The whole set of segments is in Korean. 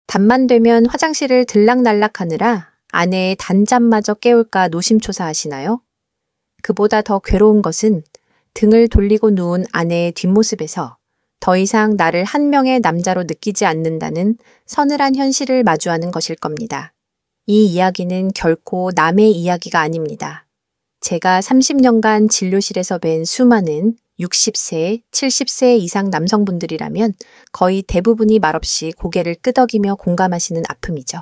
밤만 되면 화장실을 들락날락하느라 아내의 단잠마저 깨울까 노심초사하시나요? 그보다 더 괴로운 것은 등을 돌리고 누운 아내의 뒷모습에서 더 이상 나를 한 명의 남자로 느끼지 않는다는 서늘한 현실을 마주하는 것일 겁니다. 이 이야기는 결코 남의 이야기가 아닙니다. 제가 30년간 진료실에서 뵌 수많은 60세, 70세 이상 남성분들이라면 거의 대부분이 말없이 고개를 끄덕이며 공감하시는 아픔이죠.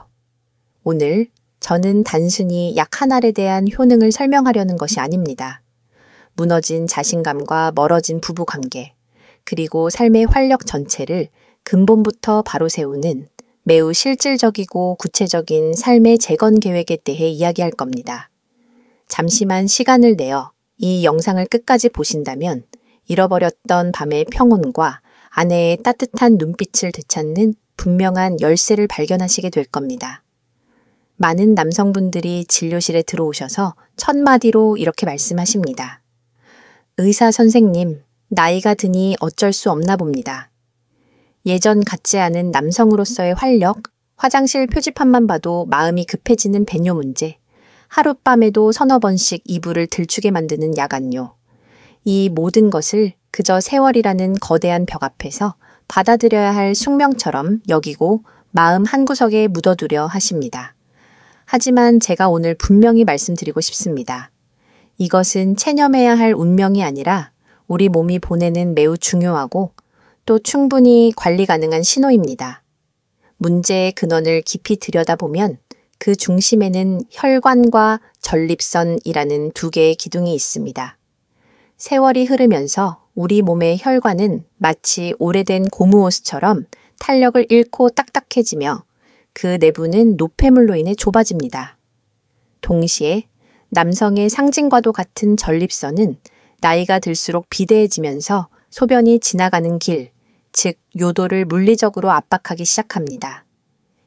오늘 저는 단순히 약 한 알에 대한 효능을 설명하려는 것이 아닙니다. 무너진 자신감과 멀어진 부부관계, 그리고 삶의 활력 전체를 근본부터 바로 세우는 매우 실질적이고 구체적인 삶의 재건 계획에 대해 이야기할 겁니다. 잠시만 시간을 내어 이 영상을 끝까지 보신다면 잃어버렸던 밤의 평온과 아내의 따뜻한 눈빛을 되찾는 분명한 열쇠를 발견하시게 될 겁니다. 많은 남성분들이 진료실에 들어오셔서 첫 마디로 이렇게 말씀하십니다. 의사 선생님, 나이가 드니 어쩔 수 없나 봅니다. 예전 같지 않은 남성으로서의 활력, 화장실 표지판만 봐도 마음이 급해지는 배뇨 문제, 하룻밤에도 서너 번씩 이불을 들추게 만드는 야간뇨. 이 모든 것을 그저 세월이라는 거대한 벽 앞에서 받아들여야 할 숙명처럼 여기고 마음 한구석에 묻어두려 하십니다. 하지만 제가 오늘 분명히 말씀드리고 싶습니다. 이것은 체념해야 할 운명이 아니라 우리 몸이 보내는 매우 중요하고 또 충분히 관리 가능한 신호입니다. 문제의 근원을 깊이 들여다보면 그 중심에는 혈관과 전립선이라는 두 개의 기둥이 있습니다. 세월이 흐르면서 우리 몸의 혈관은 마치 오래된 고무호스처럼 탄력을 잃고 딱딱해지며 그 내부는 노폐물로 인해 좁아집니다. 동시에 남성의 상징과도 같은 전립선은 나이가 들수록 비대해지면서 소변이 지나가는 길, 즉 요도를 물리적으로 압박하기 시작합니다.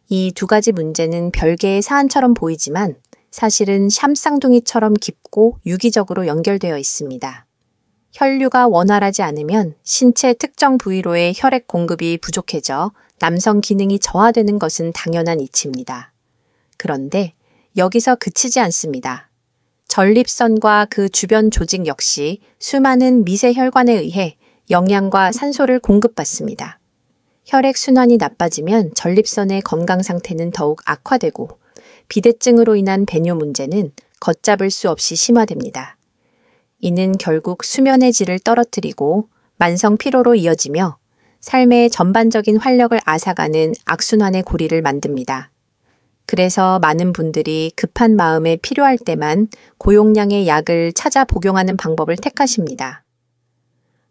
이 두 가지 문제는 별개의 사안처럼 보이지만 사실은 샴쌍둥이처럼 깊고 유기적으로 연결되어 있습니다. 혈류가 원활하지 않으면 신체 특정 부위로의 혈액 공급이 부족해져 남성 기능이 저하되는 것은 당연한 이치입니다. 그런데 여기서 그치지 않습니다. 전립선과 그 주변 조직 역시 수많은 미세 혈관에 의해 영양과 산소를 공급받습니다. 혈액 순환이 나빠지면 전립선의 건강 상태는 더욱 악화되고 비대증으로 인한 배뇨 문제는 걷잡을 수 없이 심화됩니다. 이는 결국 수면의 질을 떨어뜨리고 만성 피로로 이어지며 삶의 전반적인 활력을 앗아가는 악순환의 고리를 만듭니다. 그래서 많은 분들이 급한 마음에 필요할 때만 고용량의 약을 찾아 복용하는 방법을 택하십니다.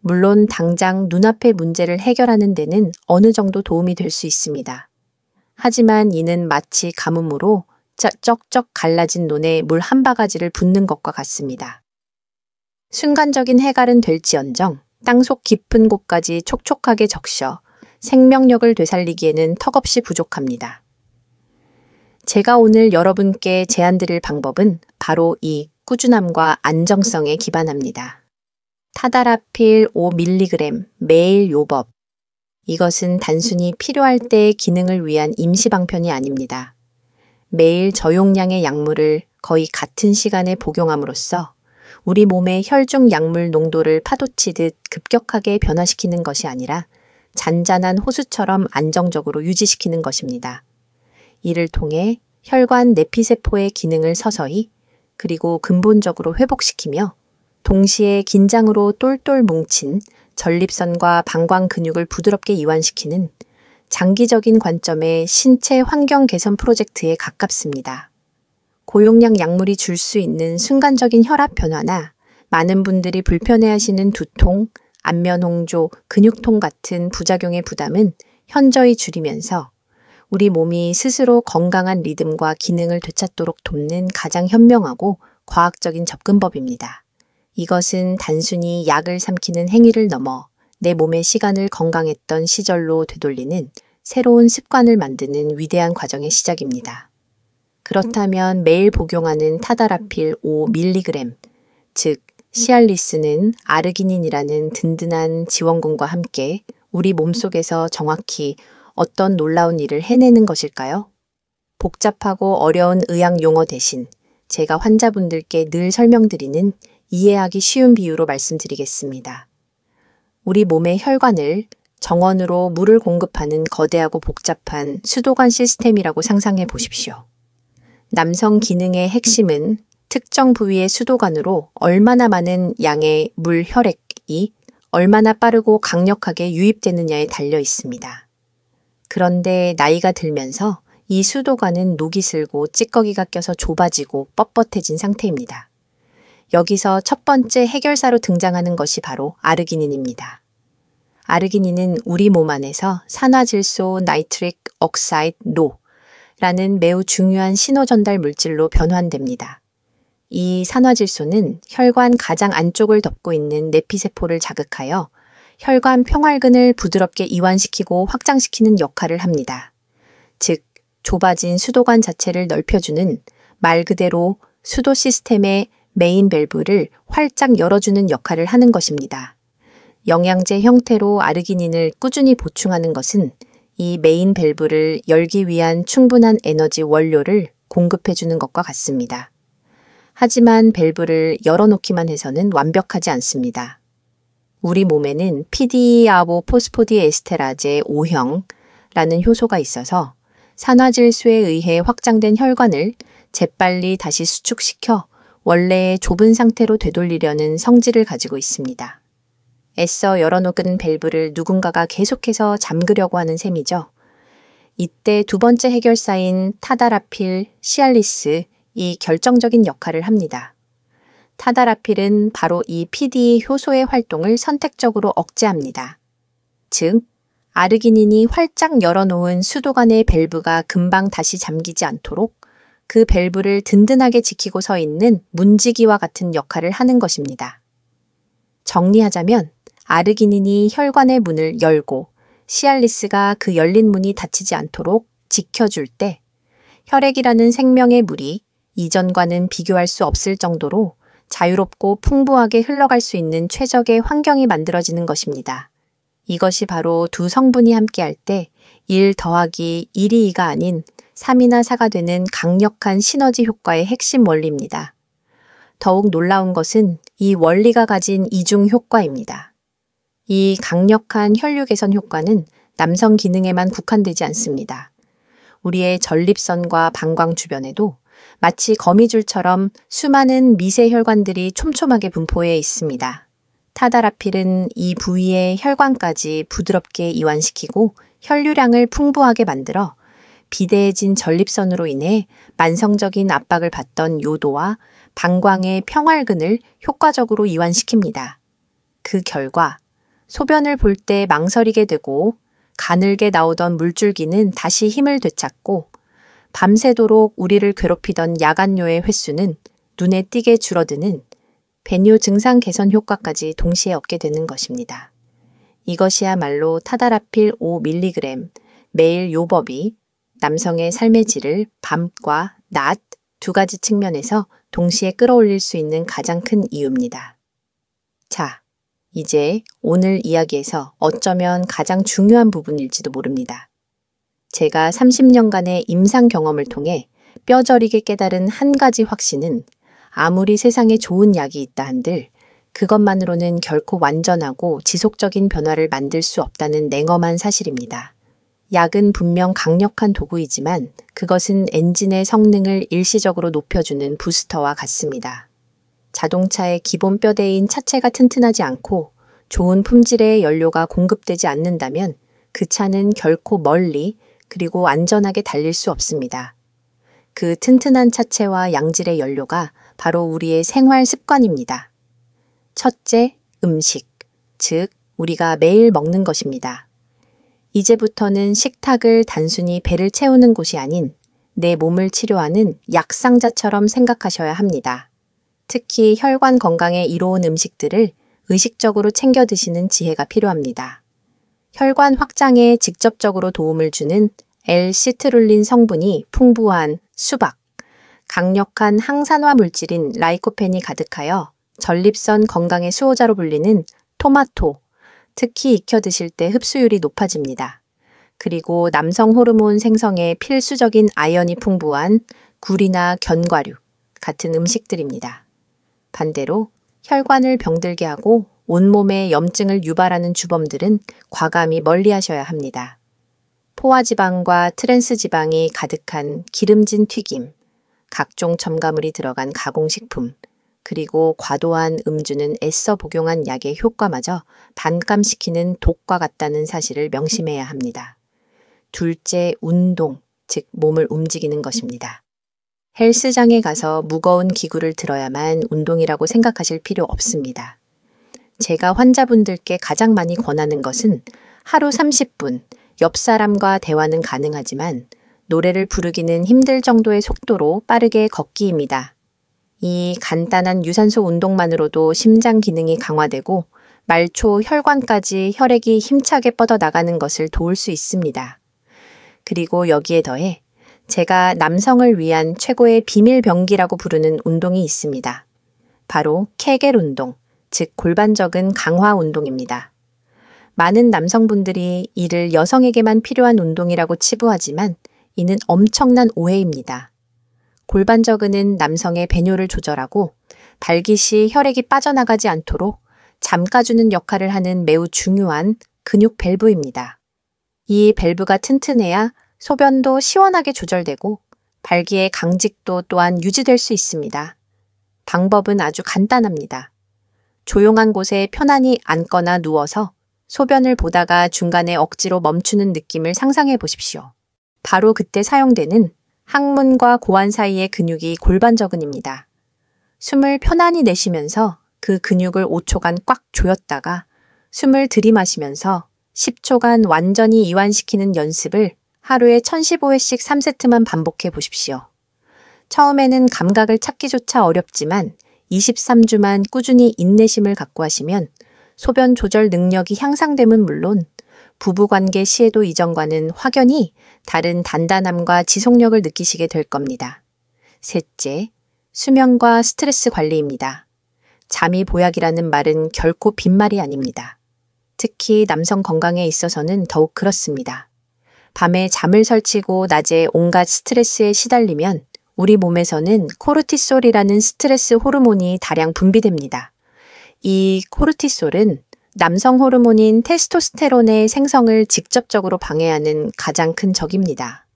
물론 당장 눈앞의 문제를 해결하는 데는 어느 정도 도움이 될 수 있습니다. 하지만 이는 마치 가뭄으로 쩍쩍 갈라진 논에 물 한 바가지를 붓는 것과 같습니다. 순간적인 해갈은 될지언정 땅속 깊은 곳까지 촉촉하게 적셔 생명력을 되살리기에는 턱없이 부족합니다. 제가 오늘 여러분께 제안드릴 방법은 바로 이 꾸준함과 안정성에 기반합니다. 타다라필 5mg 매일 요법. 이것은 단순히 필요할 때의 기능을 위한 임시방편이 아닙니다. 매일 저용량의 약물을 거의 같은 시간에 복용함으로써 우리 몸의 혈중 약물 농도를 파도치듯 급격하게 변화시키는 것이 아니라 잔잔한 호수처럼 안정적으로 유지시키는 것입니다. 이를 통해 혈관 내피세포의 기능을 서서히 그리고 근본적으로 회복시키며 동시에 긴장으로 똘똘 뭉친 전립선과 방광 근육을 부드럽게 이완시키는 장기적인 관점의 신체 환경 개선 프로젝트에 가깝습니다. 고용량 약물이 줄 수 있는 순간적인 혈압 변화나 많은 분들이 불편해하시는 두통, 안면 홍조, 근육통 같은 부작용의 부담은 현저히 줄이면서 우리 몸이 스스로 건강한 리듬과 기능을 되찾도록 돕는 가장 현명하고 과학적인 접근법입니다. 이것은 단순히 약을 삼키는 행위를 넘어 내 몸의 시간을 건강했던 시절로 되돌리는 새로운 습관을 만드는 위대한 과정의 시작입니다. 그렇다면 매일 복용하는 타다라필 5mg, 즉 시알리스는 아르기닌이라는 든든한 지원군과 함께 우리 몸속에서 정확히 어떤 놀라운 일을 해내는 것일까요? 복잡하고 어려운 의학 용어 대신 제가 환자분들께 늘 설명드리는 이해하기 쉬운 비유로 말씀드리겠습니다. 우리 몸의 혈관을 정원으로 물을 공급하는 거대하고 복잡한 수도관 시스템이라고 상상해 보십시오. 남성 기능의 핵심은 특정 부위의 수도관으로 얼마나 많은 양의 물 혈액이 얼마나 빠르고 강력하게 유입되느냐에 달려 있습니다. 그런데 나이가 들면서 이 수도관은 녹이 슬고 찌꺼기가 껴서 좁아지고 뻣뻣해진 상태입니다. 여기서 첫 번째 해결사로 등장하는 것이 바로 아르기닌입니다. 아르기닌은 우리 몸 안에서 산화질소 나이트릭 억사이드 노라는 매우 중요한 신호 전달 물질로 변환됩니다. 이 산화질소는 혈관 가장 안쪽을 덮고 있는 내피세포를 자극하여 혈관 평활근을 부드럽게 이완시키고 확장시키는 역할을 합니다. 즉, 좁아진 수도관 자체를 넓혀주는 말 그대로 수도 시스템의 메인 밸브를 활짝 열어주는 역할을 하는 것입니다. 영양제 형태로 아르기닌을 꾸준히 보충하는 것은 이 메인 밸브를 열기 위한 충분한 에너지 원료를 공급해주는 것과 같습니다. 하지만 밸브를 열어놓기만 해서는 완벽하지 않습니다. 우리 몸에는 PDE-아보 포스포디에스테라제 5형라는 효소가 있어서 산화질소에 의해 확장된 혈관을 재빨리 다시 수축시켜 원래의 좁은 상태로 되돌리려는 성질을 가지고 있습니다. 애써 열어놓은 밸브를 누군가가 계속해서 잠그려고 하는 셈이죠. 이때 두 번째 해결사인 타다라필, 시알리스, 이 결정적인 역할을 합니다. 타다라필은 바로 이 PDE 효소의 활동을 선택적으로 억제합니다. 즉, 아르기닌이 활짝 열어놓은 수도관의 밸브가 금방 다시 잠기지 않도록 그 밸브를 든든하게 지키고 서 있는 문지기와 같은 역할을 하는 것입니다. 정리하자면 아르기닌이 혈관의 문을 열고 시알리스가 그 열린 문이 닫히지 않도록 지켜줄 때 혈액이라는 생명의 물이 이전과는 비교할 수 없을 정도로 자유롭고 풍부하게 흘러갈 수 있는 최적의 환경이 만들어지는 것입니다. 이것이 바로 두 성분이 함께할 때 1 더하기 1이 2가 아닌 3이나 4가 되는 강력한 시너지 효과의 핵심 원리입니다. 더욱 놀라운 것은 이 원리가 가진 이중 효과입니다. 이 강력한 혈류 개선 효과는 남성 기능에만 국한되지 않습니다. 우리의 전립선과 방광 주변에도 마치 거미줄처럼 수많은 미세 혈관들이 촘촘하게 분포해 있습니다. 타다라필은 이 부위의 혈관까지 부드럽게 이완시키고 혈류량을 풍부하게 만들어 비대해진 전립선으로 인해 만성적인 압박을 받던 요도와 방광의 평활근을 효과적으로 이완시킵니다. 그 결과 소변을 볼 때 망설이게 되고 가늘게 나오던 물줄기는 다시 힘을 되찾고 밤새도록 우리를 괴롭히던 야간뇨의 횟수는 눈에 띄게 줄어드는 배뇨 증상 개선 효과까지 동시에 얻게 되는 것입니다. 이것이야말로 타다라필 5mg 매일 요법이 남성의 삶의 질을 밤과 낮 두 가지 측면에서 동시에 끌어올릴 수 있는 가장 큰 이유입니다. 자, 이제 오늘 이야기에서 어쩌면 가장 중요한 부분일지도 모릅니다. 제가 30년간의 임상 경험을 통해 뼈저리게 깨달은 한 가지 확신은 아무리 세상에 좋은 약이 있다 한들 그것만으로는 결코 완전하고 지속적인 변화를 만들 수 없다는 냉엄한 사실입니다. 약은 분명 강력한 도구이지만 그것은 엔진의 성능을 일시적으로 높여주는 부스터와 같습니다. 자동차의 기본 뼈대인 차체가 튼튼하지 않고 좋은 품질의 연료가 공급되지 않는다면 그 차는 결코 멀리 그리고 안전하게 달릴 수 없습니다. 그 튼튼한 차체와 양질의 연료가 바로 우리의 생활 습관입니다. 첫째, 음식, 즉 우리가 매일 먹는 것입니다. 이제부터는 식탁을 단순히 배를 채우는 곳이 아닌 내 몸을 치료하는 약상자처럼 생각하셔야 합니다. 특히 혈관 건강에 이로운 음식들을 의식적으로 챙겨 드시는 지혜가 필요합니다. 혈관 확장에 직접적으로 도움을 주는 L-시트룰린 성분이 풍부한 수박, 강력한 항산화 물질인 라이코펜이 가득하여 전립선 건강의 수호자로 불리는 토마토, 특히 익혀 드실 때 흡수율이 높아집니다. 그리고 남성 호르몬 생성에 필수적인 아연이 풍부한 굴이나 견과류 같은 음식들입니다. 반대로 혈관을 병들게 하고 온몸에 염증을 유발하는 주범들은 과감히 멀리하셔야 합니다. 포화지방과 트랜스지방이 가득한 기름진 튀김, 각종 첨가물이 들어간 가공식품, 그리고 과도한 음주는 애써 복용한 약의 효과마저 반감시키는 독과 같다는 사실을 명심해야 합니다. 둘째, 운동, 즉 몸을 움직이는 것입니다. 헬스장에 가서 무거운 기구를 들어야만 운동이라고 생각하실 필요 없습니다. 제가 환자분들께 가장 많이 권하는 것은 하루 30분, 옆 사람과 대화는 가능하지만 노래를 부르기는 힘들 정도의 속도로 빠르게 걷기입니다. 이 간단한 유산소 운동만으로도 심장 기능이 강화되고 말초 혈관까지 혈액이 힘차게 뻗어나가는 것을 도울 수 있습니다. 그리고 여기에 더해 제가 남성을 위한 최고의 비밀병기라고 부르는 운동이 있습니다. 바로 케겔 운동, 즉 골반적인 강화 운동입니다. 많은 남성분들이 이를 여성에게만 필요한 운동이라고 치부하지만 이는 엄청난 오해입니다. 골반저근은 남성의 배뇨를 조절하고 발기 시 혈액이 빠져나가지 않도록 잠가주는 역할을 하는 매우 중요한 근육 밸브입니다. 이 밸브가 튼튼해야 소변도 시원하게 조절되고 발기의 강직도 또한 유지될 수 있습니다. 방법은 아주 간단합니다. 조용한 곳에 편안히 앉거나 누워서 소변을 보다가 중간에 억지로 멈추는 느낌을 상상해 보십시오. 바로 그때 사용되는 항문과 고환 사이의 근육이 골반저근입니다. 숨을 편안히 내쉬면서 그 근육을 5초간 꽉 조였다가 숨을 들이마시면서 10초간 완전히 이완시키는 연습을 하루에 1015회씩 3세트만 반복해 보십시오. 처음에는 감각을 찾기조차 어렵지만 23주만 꾸준히 인내심을 갖고 하시면 소변 조절 능력이 향상됨은 물론 부부관계 시에도 이전과는 확연히 다른 단단함과 지속력을 느끼시게 될 겁니다. 셋째, 수면과 스트레스 관리입니다. 잠이 보약이라는 말은 결코 빈말이 아닙니다. 특히 남성 건강에 있어서는 더욱 그렇습니다. 밤에 잠을 설치고 낮에 온갖 스트레스에 시달리면 우리 몸에서는 코르티솔이라는 스트레스 호르몬이 다량 분비됩니다. 이 코르티솔은 남성 호르몬인 테스토스테론의 생성을 직접적으로 방해하는 가장 큰 적입니다.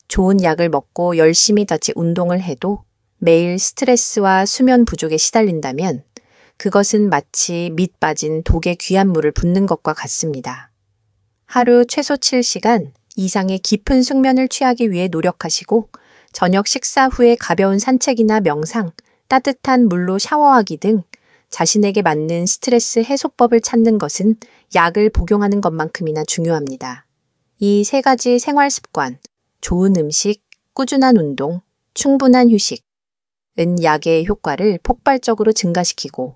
좋은 약을 먹고 열심히 다시 운동을 해도 매일 스트레스와 수면 부족에 시달린다면 그것은 마치 밑 빠진 독에 귀한 물을 붓는 것과 같습니다. 하루 최소 7시간 이상의 깊은 숙면을 취하기 위해 노력하시고 저녁 식사 후에 가벼운 산책이나 명상, 따뜻한 물로 샤워하기 등 자신에게 맞는 스트레스 해소법을 찾는 것은 약을 복용하는 것만큼이나 중요합니다. 이 세 가지 생활 습관, 좋은 음식, 꾸준한 운동, 충분한 휴식은 약의 효과를 폭발적으로 증가시키고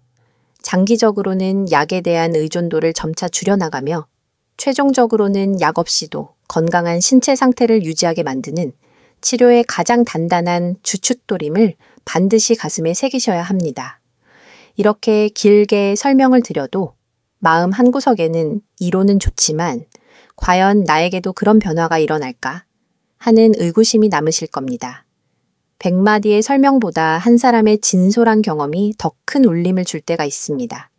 장기적으로는 약에 대한 의존도를 점차 줄여나가며 최종적으로는 약 없이도 건강한 신체 상태를 유지하게 만드는 치료의 가장 단단한 주춧돌임을 반드시 가슴에 새기셔야 합니다. 이렇게 길게 설명을 드려도 마음 한구석에는 이론은 좋지만 과연 나에게도 그런 변화가 일어날까 하는 의구심이 남으실 겁니다. 100마디의 설명보다 한 사람의 진솔한 경험이 더 큰 울림을 줄 때가 있습니다.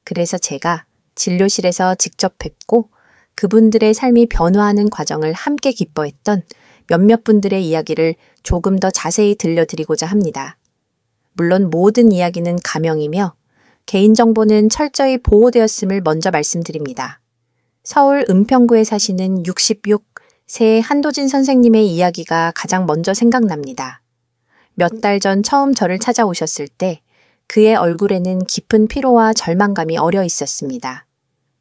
그래서 제가 진료실에서 직접 뵙고 그분들의 삶이 변화하는 과정을 함께 기뻐했던 몇몇 분들의 이야기를 조금 더 자세히 들려드리고자 합니다. 물론 모든 이야기는 가명이며 개인정보는 철저히 보호되었음을 먼저 말씀드립니다. 서울 은평구에 사시는 66세 한도진 선생님의 이야기가 가장 먼저 생각납니다. 몇 달 전 처음 저를 찾아오셨을 때 그의 얼굴에는 깊은 피로와 절망감이 어려 있었습니다.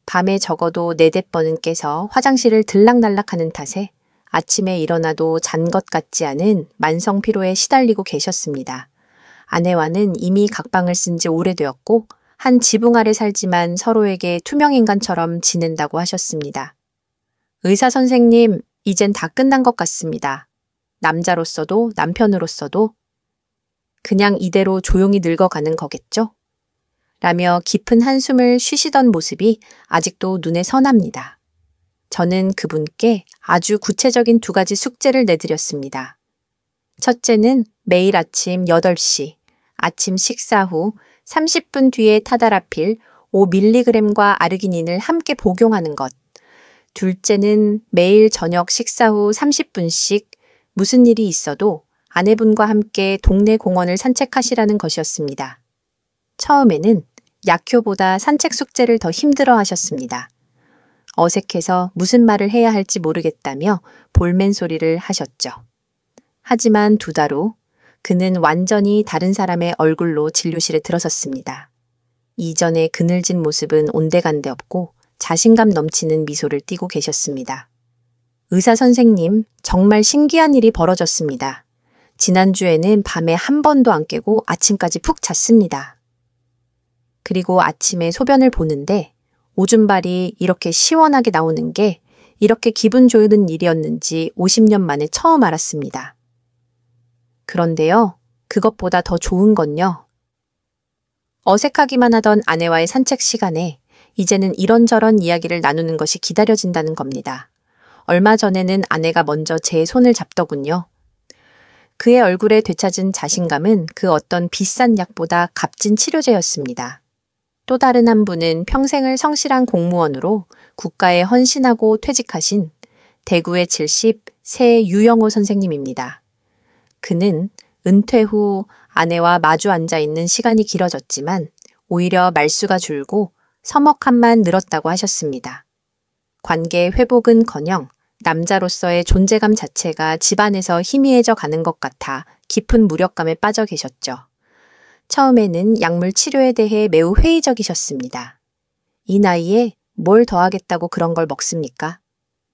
밤에 적어도 4-5번은 깨서 화장실을 들락날락하는 탓에 아침에 일어나도 잔 것 같지 않은 만성 피로에 시달리고 계셨습니다. 아내와는 이미 각방을 쓴 지 오래되었고 한 지붕 아래 살지만 서로에게 투명인간처럼 지낸다고 하셨습니다. 의사 선생님, 이젠 다 끝난 것 같습니다. 남자로서도 남편으로서도 그냥 이대로 조용히 늙어가는 거겠죠? 라며 깊은 한숨을 쉬시던 모습이 아직도 눈에 선합니다. 저는 그분께 아주 구체적인 2가지 숙제를 내드렸습니다. 첫째는 매일 아침 8시, 아침 식사 후 30분 뒤에 타다라필 5mg과 아르기닌을 함께 복용하는 것. 둘째는 매일 저녁 식사 후 30분씩 무슨 일이 있어도 아내분과 함께 동네 공원을 산책하시라는 것이었습니다. 처음에는 약효보다 산책 숙제를 더 힘들어 하셨습니다. 어색해서 무슨 말을 해야 할지 모르겠다며 볼멘 소리를 하셨죠. 하지만 2달 후 그는 완전히 다른 사람의 얼굴로 진료실에 들어섰습니다. 이전의 그늘진 모습은 온데간데 없고 자신감 넘치는 미소를 띠고 계셨습니다. 의사 선생님, 정말 신기한 일이 벌어졌습니다. 지난주에는 밤에 한 번도 안 깨고 아침까지 푹 잤습니다. 그리고 아침에 소변을 보는데 오줌발이 이렇게 시원하게 나오는 게 이렇게 기분 좋은 일이었는지 50년 만에 처음 알았습니다. 그런데요, 그것보다 더 좋은 건요. 어색하기만 하던 아내와의 산책 시간에 이제는 이런저런 이야기를 나누는 것이 기다려진다는 겁니다. 얼마 전에는 아내가 먼저 제 손을 잡더군요. 그의 얼굴에 되찾은 자신감은 그 어떤 비싼 약보다 값진 치료제였습니다. 또 다른 한 분은 평생을 성실한 공무원으로 국가에 헌신하고 퇴직하신 대구의 70 새 유영호 선생님입니다. 그는 은퇴 후 아내와 마주 앉아 있는 시간이 길어졌지만 오히려 말수가 줄고 서먹함만 늘었다고 하셨습니다. 관계 회복은커녕 남자로서의 존재감 자체가 집안에서 희미해져 가는 것 같아 깊은 무력감에 빠져 계셨죠. 처음에는 약물 치료에 대해 매우 회의적이셨습니다. 이 나이에 뭘 더 하겠다고 그런 걸 먹습니까?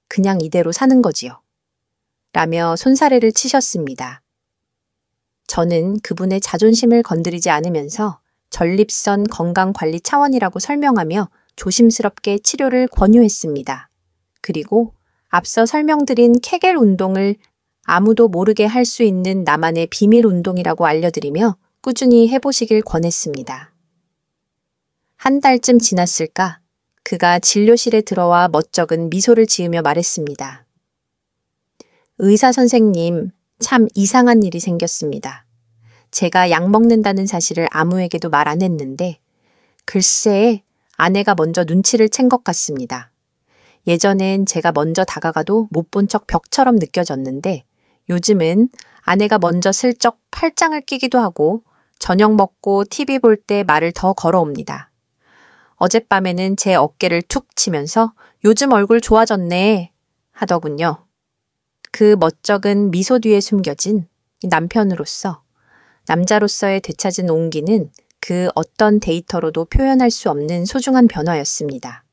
그냥 이대로 사는 거지요. 라며 손사래를 치셨습니다. 저는 그분의 자존심을 건드리지 않으면서 전립선 건강관리 차원이라고 설명하며 조심스럽게 치료를 권유했습니다. 그리고 앞서 설명드린 케겔 운동을 아무도 모르게 할 수 있는 나만의 비밀 운동이라고 알려드리며 꾸준히 해보시길 권했습니다. 한 달쯤 지났을까? 그가 진료실에 들어와 멋쩍은 미소를 지으며 말했습니다. 의사 선생님, 참 이상한 일이 생겼습니다. 제가 약 먹는다는 사실을 아무에게도 말 안 했는데 글쎄 아내가 먼저 눈치를 챈 것 같습니다. 예전엔 제가 먼저 다가가도 못 본 척 벽처럼 느껴졌는데 요즘은 아내가 먼저 슬쩍 팔짱을 끼기도 하고 저녁 먹고 TV 볼 때 말을 더 걸어옵니다. 어젯밤에는 제 어깨를 툭 치면서 요즘 얼굴 좋아졌네 하더군요. 그 멋쩍은 미소 뒤에 숨겨진 남편으로서 남자로서의 되찾은 온기는 그 어떤 데이터로도 표현할 수 없는 소중한 변화였습니다.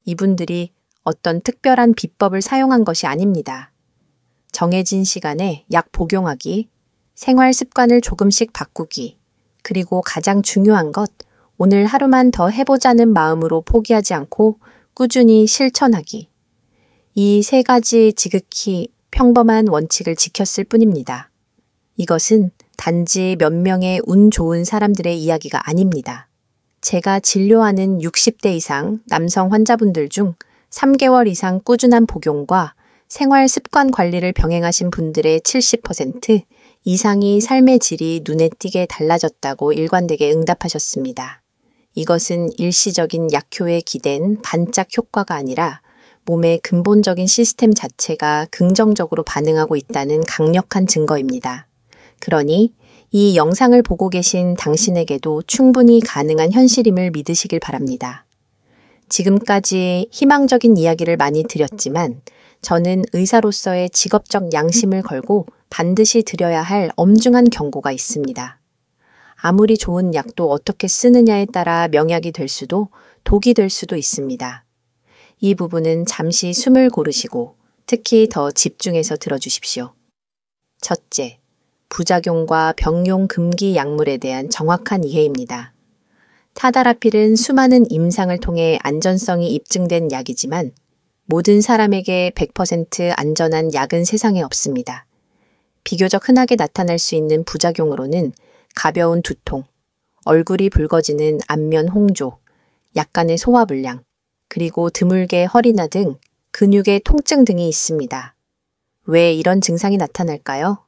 이분들이 어떤 특별한 비법을 사용한 것이 아닙니다. 정해진 시간에 약 복용하기, 생활 습관을 조금씩 바꾸기, 그리고 가장 중요한 것, 오늘 하루만 더 해보자는 마음으로 포기하지 않고 꾸준히 실천하기. 이 3가지 지극히 평범한 원칙을 지켰을 뿐입니다. 이것은 단지 몇 명의 운 좋은 사람들의 이야기가 아닙니다. 제가 진료하는 60대 이상 남성 환자분들 중 3개월 이상 꾸준한 복용과 생활 습관 관리를 병행하신 분들의 70% 이상이 삶의 질이 눈에 띄게 달라졌다고 일관되게 응답하셨습니다. 이것은 일시적인 약효에 기댄 반짝 효과가 아니라 몸의 근본적인 시스템 자체가 긍정적으로 반응하고 있다는 강력한 증거입니다. 그러니 이 영상을 보고 계신 당신에게도 충분히 가능한 현실임을 믿으시길 바랍니다. 지금까지 희망적인 이야기를 많이 드렸지만 저는 의사로서의 직업적 양심을 걸고 반드시 드려야 할 엄중한 경고가 있습니다. 아무리 좋은 약도 어떻게 쓰느냐에 따라 명약이 될 수도 독이 될 수도 있습니다. 이 부분은 잠시 숨을 고르시고 특히 더 집중해서 들어주십시오. 첫째, 부작용과 병용 금기 약물에 대한 정확한 이해입니다. 타다라필은 수많은 임상을 통해 안전성이 입증된 약이지만 모든 사람에게 100% 안전한 약은 세상에 없습니다. 비교적 흔하게 나타날 수 있는 부작용으로는 가벼운 두통, 얼굴이 붉어지는 안면 홍조, 약간의 소화불량, 그리고 드물게 허리나 등 근육의 통증 등이 있습니다. 왜 이런 증상이 나타날까요?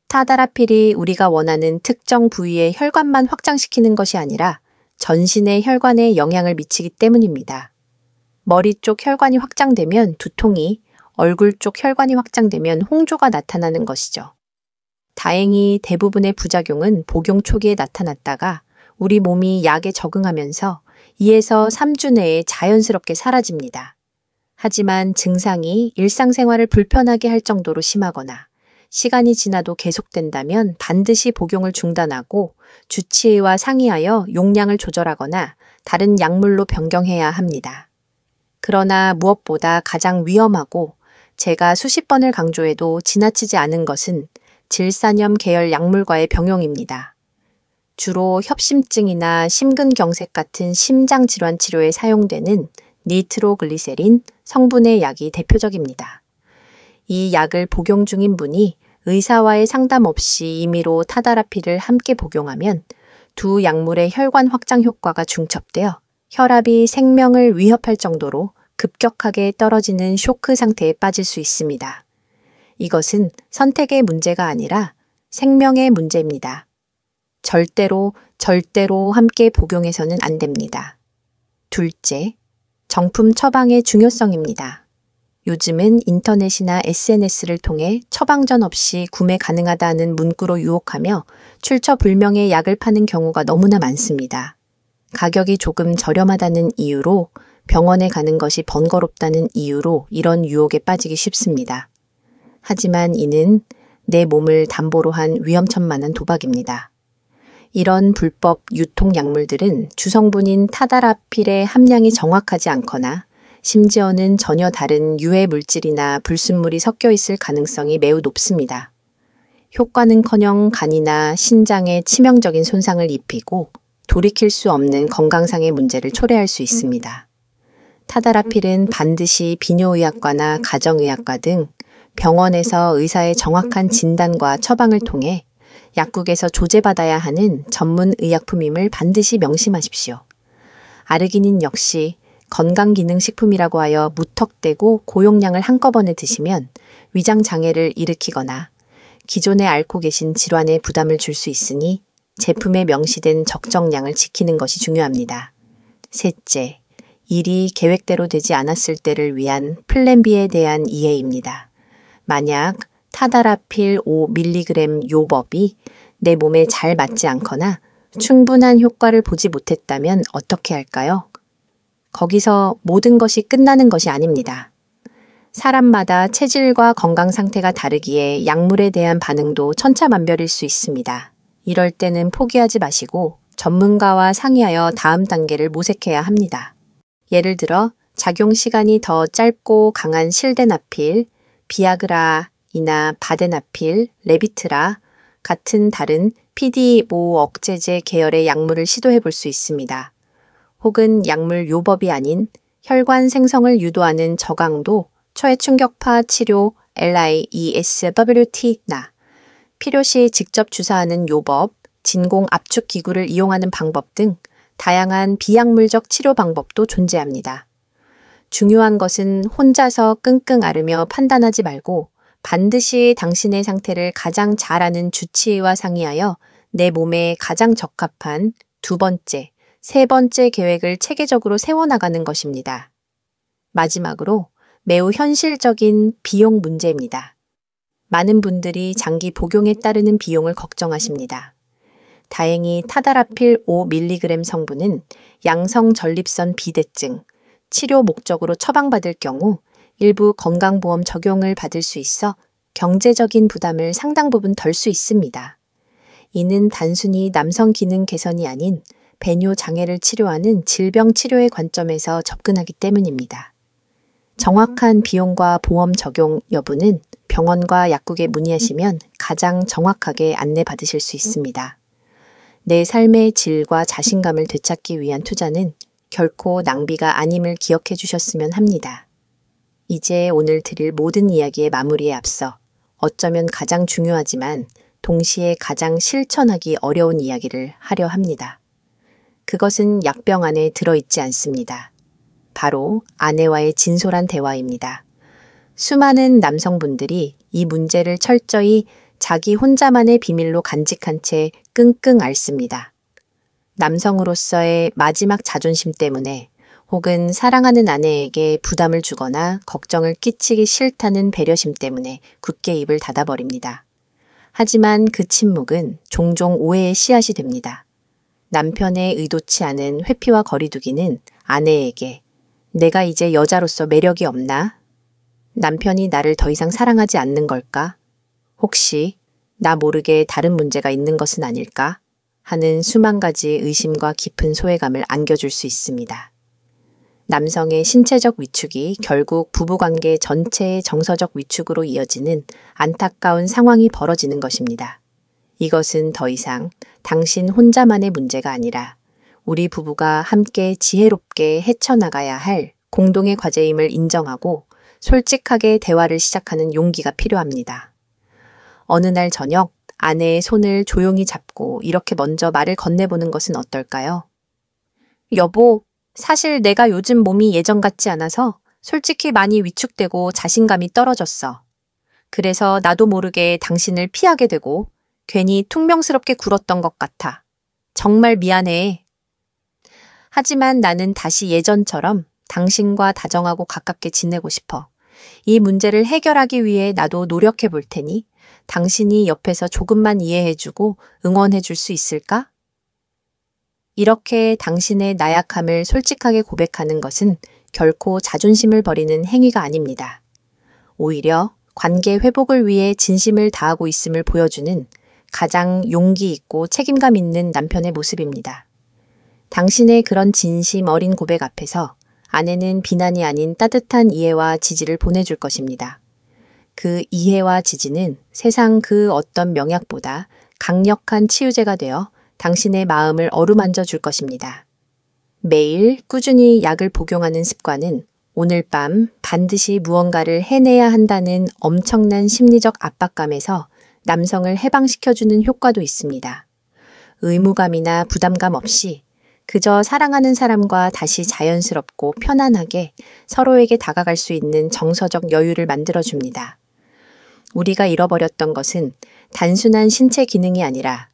타다라필이 우리가 원하는 특정 부위의 혈관만 확장시키는 것이 아니라 전신의 혈관에 영향을 미치기 때문입니다. 머리 쪽 혈관이 확장되면 두통이, 얼굴 쪽 혈관이 확장되면 홍조가 나타나는 것이죠. 다행히 대부분의 부작용은 복용 초기에 나타났다가 우리 몸이 약에 적응하면서 2에서 3주 내에 자연스럽게 사라집니다. 하지만 증상이 일상생활을 불편하게 할 정도로 심하거나 시간이 지나도 계속된다면 반드시 복용을 중단하고 주치의와 상의하여 용량을 조절하거나 다른 약물로 변경해야 합니다. 그러나 무엇보다 가장 위험하고 제가 수십 번을 강조해도 지나치지 않은 것은 질산염 계열 약물과의 병용입니다. 주로 협심증이나 심근경색 같은 심장질환 치료에 사용되는 니트로글리세린 성분의 약이 대표적입니다. 이 약을 복용 중인 분이 의사와의 상담 없이 임의로 타다라필을 함께 복용하면 두 약물의 혈관 확장 효과가 중첩되어 혈압이 생명을 위협할 정도로 급격하게 떨어지는 쇼크 상태에 빠질 수 있습니다. 이것은 선택의 문제가 아니라 생명의 문제입니다. 절대로 함께 복용해서는 안 됩니다. 둘째, 정품 처방의 중요성입니다. 요즘은 인터넷이나 SNS를 통해 처방전 없이 구매 가능하다는 문구로 유혹하며 출처불명의 약을 파는 경우가 너무나 많습니다. 가격이 조금 저렴하다는 이유로 병원에 가는 것이 번거롭다는 이유로 이런 유혹에 빠지기 쉽습니다. 하지만 이는 내 몸을 담보로 한 위험천만한 도박입니다. 이런 불법 유통 약물들은 주성분인 타다라필의 함량이 정확하지 않거나 심지어는 전혀 다른 유해 물질이나 불순물이 섞여 있을 가능성이 매우 높습니다. 효과는커녕 간이나 신장에 치명적인 손상을 입히고 돌이킬 수 없는 건강상의 문제를 초래할 수 있습니다. 타다라필은 반드시 비뇨의학과나 가정의학과 등 병원에서 의사의 정확한 진단과 처방을 통해 약국에서 조제받아야 하는 전문 의약품임을 반드시 명심하십시오. 아르기닌 역시 건강기능식품이라고 하여 무턱대고 고용량을 한꺼번에 드시면 위장장애를 일으키거나 기존에 앓고 계신 질환에 부담을 줄 수 있으니 제품에 명시된 적정량을 지키는 것이 중요합니다. 셋째, 일이 계획대로 되지 않았을 때를 위한 플랜 B에 대한 이해입니다. 만약 타다라필 5mg 요법이 내 몸에 잘 맞지 않거나 충분한 효과를 보지 못했다면 어떻게 할까요? 거기서 모든 것이 끝나는 것이 아닙니다. 사람마다 체질과 건강 상태가 다르기에 약물에 대한 반응도 천차만별일 수 있습니다. 이럴 때는 포기하지 마시고 전문가와 상의하여 다음 단계를 모색해야 합니다. 예를 들어 작용 시간이 더 짧고 강한 실데나필, 비아그라이나 바데나필, 레비트라 같은 다른 PDE5 억제제 계열의 약물을 시도해 볼 수 있습니다. 혹은 약물 요법이 아닌 혈관 생성을 유도하는 저강도 초해충격파 치료 LIESWT나 필요시 직접 주사하는 요법, 진공 압축 기구를 이용하는 방법 등 다양한 비약물적 치료 방법도 존재합니다. 중요한 것은 혼자서 끙끙 앓으며 판단하지 말고 반드시 당신의 상태를 가장 잘 아는 주치의와 상의하여 내 몸에 가장 적합한 두 번째, 세 번째 계획을 체계적으로 세워나가는 것입니다. 마지막으로 매우 현실적인 비용 문제입니다. 많은 분들이 장기 복용에 따르는 비용을 걱정하십니다. 다행히 타다라필 5mg 성분은 양성 전립선 비대증, 치료 목적으로 처방받을 경우 일부 건강보험 적용을 받을 수 있어 경제적인 부담을 상당 부분 덜 수 있습니다. 이는 단순히 남성 기능 개선이 아닌 배뇨 장애를 치료하는 질병 치료의 관점에서 접근하기 때문입니다. 정확한 비용과 보험 적용 여부는 병원과 약국에 문의하시면 가장 정확하게 안내받으실 수 있습니다. 내 삶의 질과 자신감을 되찾기 위한 투자는 결코 낭비가 아님을 기억해 주셨으면 합니다. 이제 오늘 드릴 모든 이야기의 마무리에 앞서 어쩌면 가장 중요하지만 동시에 가장 실천하기 어려운 이야기를 하려 합니다. 그것은 약병 안에 들어있지 않습니다. 바로 아내와의 진솔한 대화입니다. 수많은 남성분들이 이 문제를 철저히 자기 혼자만의 비밀로 간직한 채 끙끙 앓습니다. 남성으로서의 마지막 자존심 때문에 혹은 사랑하는 아내에게 부담을 주거나 걱정을 끼치기 싫다는 배려심 때문에 굳게 입을 닫아버립니다. 하지만 그 침묵은 종종 오해의 씨앗이 됩니다. 남편의 의도치 않은 회피와 거리두기는 아내에게 내가 이제 여자로서 매력이 없나? 남편이 나를 더 이상 사랑하지 않는 걸까? 혹시 나 모르게 다른 문제가 있는 것은 아닐까? 하는 수만 가지 의심과 깊은 소외감을 안겨줄 수 있습니다. 남성의 신체적 위축이 결국 부부관계 전체의 정서적 위축으로 이어지는 안타까운 상황이 벌어지는 것입니다. 이것은 더 이상 당신 혼자만의 문제가 아니라 우리 부부가 함께 지혜롭게 헤쳐나가야 할 공동의 과제임을 인정하고 솔직하게 대화를 시작하는 용기가 필요합니다. 어느 날 저녁 아내의 손을 조용히 잡고 이렇게 먼저 말을 건네보는 것은 어떨까요? 여보, 사실 내가 요즘 몸이 예전 같지 않아서 솔직히 많이 위축되고 자신감이 떨어졌어. 그래서 나도 모르게 당신을 피하게 되고 괜히 퉁명스럽게 굴었던 것 같아. 정말 미안해. 하지만 나는 다시 예전처럼 당신과 다정하고 가깝게 지내고 싶어. 이 문제를 해결하기 위해 나도 노력해 볼 테니 당신이 옆에서 조금만 이해해주고 응원해줄 수 있을까? 이렇게 당신의 나약함을 솔직하게 고백하는 것은 결코 자존심을 버리는 행위가 아닙니다. 오히려 관계 회복을 위해 진심을 다하고 있음을 보여주는 가장 용기 있고 책임감 있는 남편의 모습입니다. 당신의 그런 진심 어린 고백 앞에서 아내는 비난이 아닌 따뜻한 이해와 지지를 보내줄 것입니다. 그 이해와 지지는 세상 그 어떤 명약보다 강력한 치유제가 되어 당신의 마음을 어루만져 줄 것입니다. 매일 꾸준히 약을 복용하는 습관은 오늘 밤 반드시 무언가를 해내야 한다는 엄청난 심리적 압박감에서 남성을 해방시켜주는 효과도 있습니다. 의무감이나 부담감 없이 그저 사랑하는 사람과 다시 자연스럽고 편안하게 서로에게 다가갈 수 있는 정서적 여유를 만들어줍니다. 우리가 잃어버렸던 것은 단순한 신체 기능이 아니라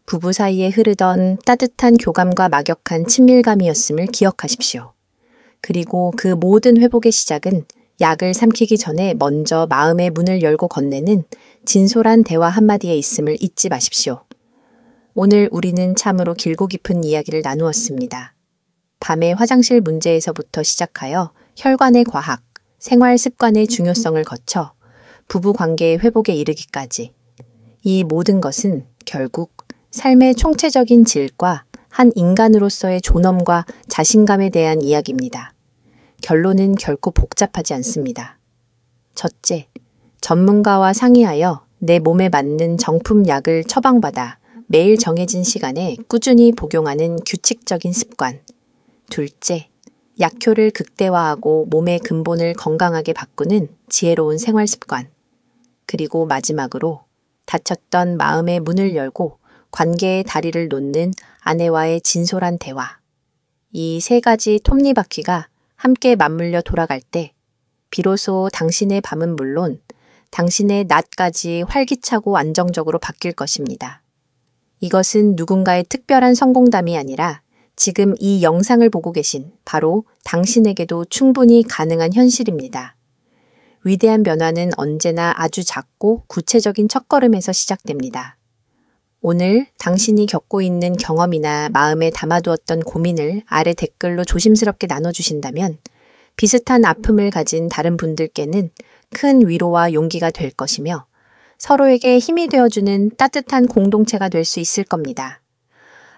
부부 사이에 흐르던 따뜻한 교감과 막역한 친밀감이었음을 기억하십시오. 그리고 그 모든 회복의 시작은 약을 삼키기 전에 먼저 마음의 문을 열고 건네는 진솔한 대화 한마디에 있음을 잊지 마십시오. 오늘 우리는 참으로 길고 깊은 이야기를 나누었습니다. 밤의 화장실 문제에서부터 시작하여 혈관의 과학, 생활 습관의 중요성을 거쳐 부부 관계의 회복에 이르기까지 이 모든 것은 결국 삶의 총체적인 질과 한 인간으로서의 존엄과 자신감에 대한 이야기입니다. 결론은 결코 복잡하지 않습니다. 첫째, 전문가와 상의하여 내 몸에 맞는 정품 약을 처방받아 매일 정해진 시간에 꾸준히 복용하는 규칙적인 습관. 둘째, 약효를 극대화하고 몸의 근본을 건강하게 바꾸는 지혜로운 생활 습관. 그리고 마지막으로 닫혔던 마음의 문을 열고 관계의 다리를 놓는 아내와의 진솔한 대화. 이 세 가지 톱니바퀴가 함께 맞물려 돌아갈 때 비로소 당신의 밤은 물론 당신의 낮까지 활기차고 안정적으로 바뀔 것입니다. 이것은 누군가의 특별한 성공담이 아니라 지금 이 영상을 보고 계신 바로 당신에게도 충분히 가능한 현실입니다. 위대한 변화는 언제나 아주 작고 구체적인 첫걸음에서 시작됩니다. 오늘 당신이 겪고 있는 경험이나 마음에 담아두었던 고민을 아래 댓글로 조심스럽게 나눠주신다면 비슷한 아픔을 가진 다른 분들께는 큰 위로와 용기가 될 것이며 서로에게 힘이 되어주는 따뜻한 공동체가 될 수 있을 겁니다.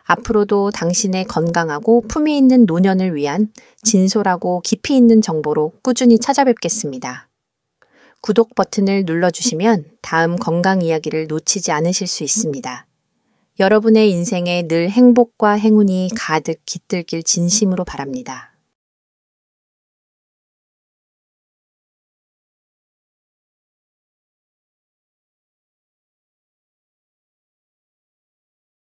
앞으로도 당신의 건강하고 품위 있는 노년을 위한 진솔하고 깊이 있는 정보로 꾸준히 찾아뵙겠습니다. 구독 버튼을 눌러주시면 다음 건강 이야기를 놓치지 않으실 수 있습니다. 여러분의 인생에 늘 행복과 행운이 가득 깃들길 진심으로 바랍니다.